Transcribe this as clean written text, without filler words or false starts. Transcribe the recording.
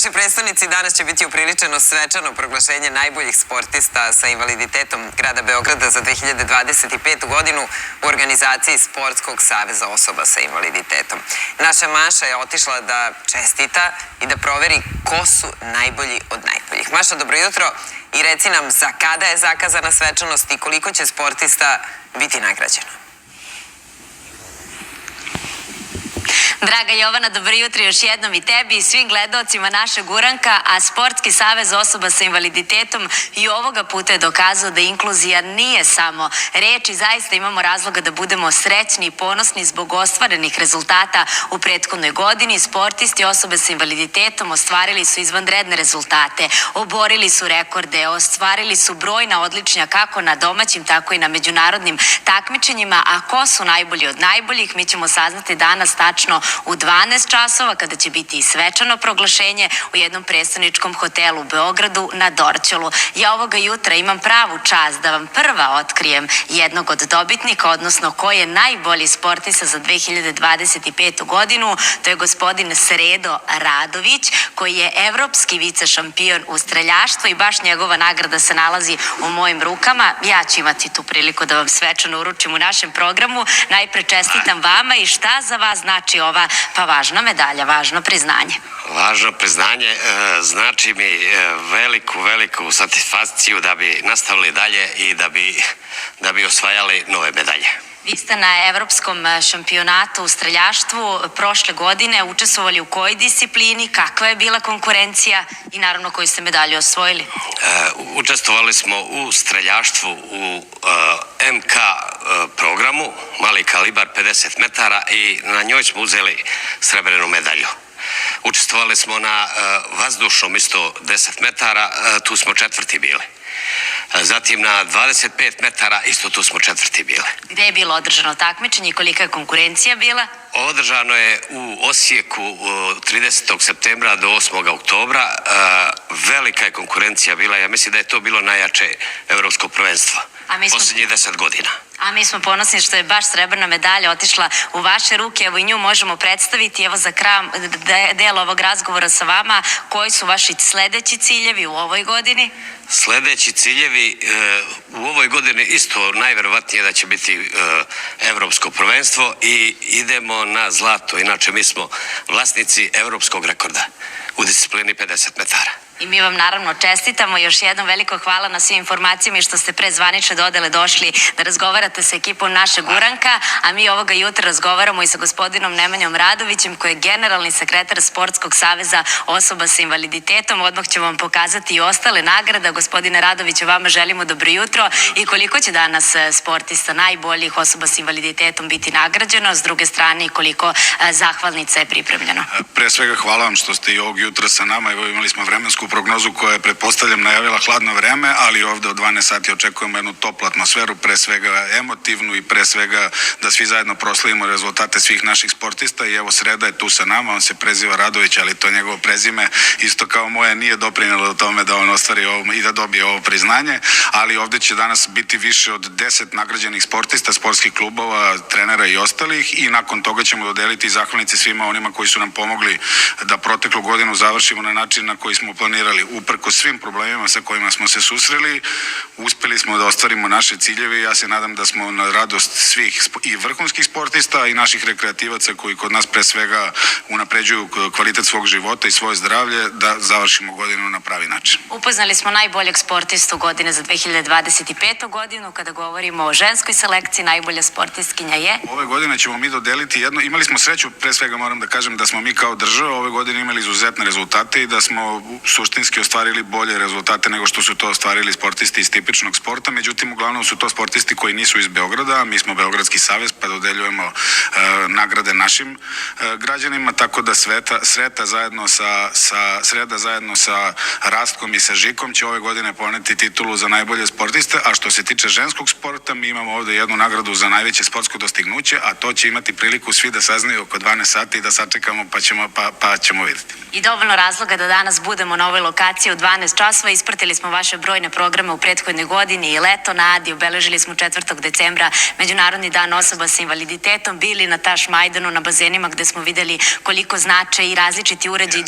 našoj prestonici danas će biti upriličeno svečano proglašenje najboljih sportista sa invaliditetom grada Beograda za 2025. godinu u organizaciji Sportskog saveza osoba sa invaliditetom. Naša Maša je otišla da čestita i da proveri ko su najbolji od najboljih. Maša, dobro jutro i reci nam za kada je zakazana svečanost i koliko će sportista biti nagrađeno. Draga Jovana, dobro jutro još jednom i tebi i svim gledalcima našeg uranka, a Sportski savez osoba sa invaliditetom i ovoga puta je dokazao da inkluzija nije samo reč i zaista imamo razloga da budemo srećni i ponosni zbog ostvarenih rezultata u prethodnoj godini. Sportisti osobe sa invaliditetom ostvarili su izvanredne rezultate, oborili su rekorde, ostvarili su brojna odličnja kako na domaćim, tako i na međunarodnim takmičenjima, a ko su najbolji od najboljih mi ćemo saznati danas tačno u 12 časova kada će biti i svečano proglašenje u jednom prestoničkom hotelu u Beogradu na Dorćolu. Ja ovoga jutra imam pravu čast da vam prva otkrijem jednog od dobitnika, odnosno ko je najbolji sportista za 2025. godinu. To je gospodin Sredo Radović, koji je evropski vicešampion u streljaštvu i baš njegova nagrada se nalazi u mojim rukama. Ja ću imati tu priliku da vam svečano uručim u našem programu. Najpre čestitam vama i šta za vas znači ova pa važna medalja, važno priznanje? Važno priznanje znači mi veliku satisfakciju da bi nastavili dalje i da bi osvajali nove medalje. Vi ste na evropskom šampionatu u streljaštvu prošle godine učestvovali u kojoj disciplini, kakva je bila konkurencija i naravno koju ste medalju osvojili? Učestvovali smo u streljaštvu u MK programu, mali kalibar 50 metara i na njoj smo uzeli srebrenu medalju. Učestvovali smo na vazdušnom isto 10 metara, tu smo četvrti bili. Zatim na 25 metara isto tu smo četvrti bili. Gde je bilo održano takmičenje i kolika je konkurencija bila? Održano je u Osijeku 30. septembra do 8. oktobra. Velika je konkurencija bila, ja mislim da je to bilo najjače evropsko prvenstvo posljednjih 10 godina. A mi smo ponosni što je baš srebrna medalja otišla u vaše ruke, evo i nju možemo predstaviti. Evo za kraj dela ovog razgovora sa vama, koji su vaši sledeći ciljevi u ovoj godini? Sledeći ciljevi u ovoj godini isto najverovatnije da će biti evropsko prvenstvo i idemo na zlato. Inače mi smo vlasnici evropskog rekorda u disciplini 50 metara. I mi vam naravno čestitamo. Još jednom veliko hvala na svim informacijama i što ste pre zvanične dodele došli da razgovarate sa ekipom našeg uranka, a mi ovoga jutra razgovaramo i sa gospodinom Nemanjom Radovićem, koji je generalni sekretar Sportskog saveza osoba sa invaliditetom. Odmah ćemo vam pokazati i ostale nagrade. Gospodine Radoviću, vama želimo dobro jutro i koliko će danas sportista najboljih osoba sa invaliditetom biti nagrađeno, s druge strane i koliko zahvalnica je pripremljeno? Pre svega hvala vam što ste i ovog jutra sa nama. Evo, imali smo vremensku prognozu koja je, pretpostavljam, najavila hladno vreme, ali ovde od 12 sati očekujemo jednu toplu atmosferu, pre svega emotivnu i pre svega da svi zajedno proslavimo rezultate svih naših sportista. I evo, Sreda je tu sa nama, on se preziva Radović, ali to njegovo prezime isto kao moje nije doprinelo tome da on ostvari ovo i da dobije ovo priznanje, ali ovde će danas biti više od 10 nagrađenih sportista, sportskih klubova, trenera i ostalih, i nakon toga ćemo dodeliti zahvalnice svima onima koji su nam pomogli da proteklu godinu završimo na način na koji smo planirali. Uprko svim problemima sa kojima smo se susreli, uspeli smo da ostvarimo naše ciljeve i ja se nadam da smo na radost svih i vrhunskih sportista i naših rekreativaca koji kod nas pre svega unapređuju kvalitet svog života i svoje zdravlje, da završimo godinu na pravi način. Upoznali smo najboljeg sportistu godine za 2025. godinu. Kada govorimo o ženskoj selekciji, najbolja sportistkinja je? Ove godine ćemo mi dodeliti jedno. Imali smo sreću, pre svega moram da kažem, da smo mi kao država ove godine imali izuzetne rezultate i da smo suštinski ostvarili bolje rezultate nego što su to ostvarili sportisti iz tipičnog sporta. Međutim, uglavnom su to sportisti koji nisu iz Beograda. Mi smo Beogradski savez, pa dodeljujemo nagrade našim građanima, tako da Sreda zajedno sa Rastkom i sa Žikom će ove godine poneti titulu za najbolje sportiste. A što se tiče ženskog sporta, mi imamo ovde jednu nagradu za najveće sportsko dostignuće, a to će imati priliku svi da saznaju oko 12 sati i da sačekamo pa ćemo vidjeti. I dovoljno razloga da danas budemo na ovoj lokaciji u 12 časova. Ispratili smo vaše brojne programe u prethodnoj godini i leto na Adi. Obeležili smo 4. decembra Međunarodni dan osoba sa invaliditetom. Bili na Taš Majdanu na bazenima gde smo videli koliko znače i različiti uređaji